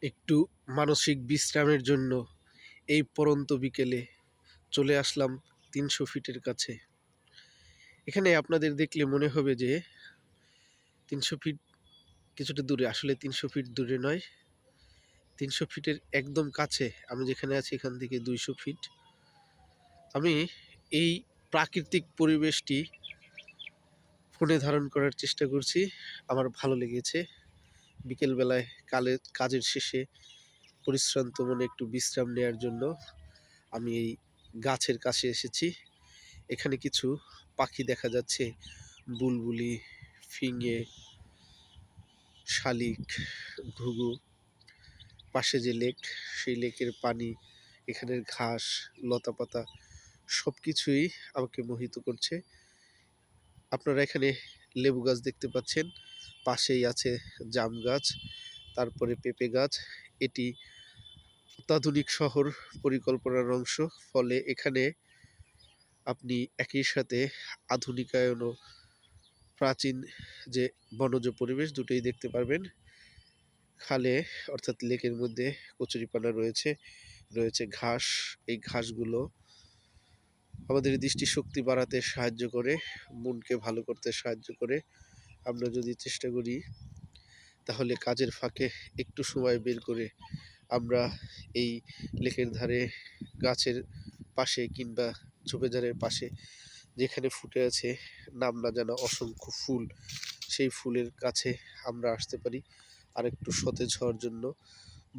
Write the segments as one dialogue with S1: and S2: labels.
S1: একটু মানসিক বিশ্রামের জন্য এই পড়ন্ত বিকেলে চলে আসলাম ৩০০ ফিটের কাছে। এখানে আপনাদের দেখলে মনে হবে যে ৩০০ ফিট কিছুটা দূরে, আসলে ৩০০ ফিট দূরে নয়, ৩০০ ফিটের একদম কাছে। আমি যেখানে আছি এখান থেকে ২০০ ফিট। আমি এই প্রাকৃতিক পরিবেশটি ফোনে ধারণ করার চেষ্টা করছি। আমার ভালো লেগেছে। বিকেলবেলায় কাজের শেষে পরিশ্রান্ত মনে একটু বিশ্রাম নেয়ার জন্য আমি এই গাছের কাছে এসেছি। এখানে কিছু পাখি দেখা যাচ্ছে, বুলবুলি, ফিঙে, শালিক, ঘুঘু। পাশে যে লেক, সেই লেকের পানি, এখানের ঘাস, লতাপাতা সব কিছুই আমাকে মোহিত করছে। আপনারা এখানে লেবু গাছ দেখতে পাচ্ছেন, পাশেই আছে জাম গাছ, তারপরে পেঁপে গাছ। এটি অত্যাধুনিক শহর পরিকল্পনার অংশ। ফলে এখানে আপনি একই সাথে আধুনিকায়ন ও প্রাচীন যে বনজ পরিবেশ দুটোই দেখতে পারবেন। খালে অর্থাৎ লেকের মধ্যে কচুরিপানা রয়েছে ঘাস। এই ঘাসগুলো আমাদের দৃষ্টিশক্তি বাড়াতে সাহায্য করে, মনকে ভালো করতে সাহায্য করে। আমরা যদি চেষ্টা করি তাহলে কাজের ফাঁকে একটু সময় বের করে আমরা এই লেকের ধারে, গাছের পাশে কিংবা ঝোপেঝাড়ের পাশে যেখানে ফুটে আছে নাম না জানা অসংখ্য ফুল, সেই ফুলের কাছে আমরা আসতে পারি আর একটু সতেজ হওয়ার জন্য,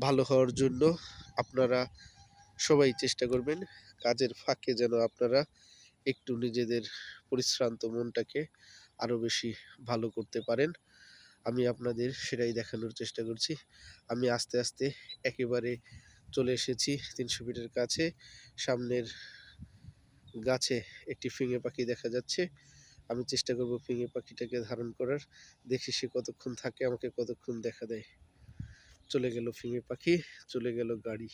S1: ভালো হওয়ার জন্য। আপনারা সবাই চেষ্টা করবেন কাজের ফাঁকে যেন আপনারা একটু নিজেদের পরিশ্রান্ত মনটাকে আরও বেশি ভালো করতে পারেন। আমি আপনাদের সেটাই দেখানোর চেষ্টা করছি। আমি আস্তে আস্তে একেবারে চলে এসেছি ৩০০ ফিটের কাছে। সামনের গাছে একটি ফিঙে পাখি দেখা যাচ্ছে। আমি চেষ্টা করব ফিঙে পাখিটাকে ধারণ করার। দেখি সে কতক্ষণ থাকে, আমাকে কতক্ষণ দেখা দেয়। চলে গেল ফিঙে পাখি, চলে গেল গাড়ি।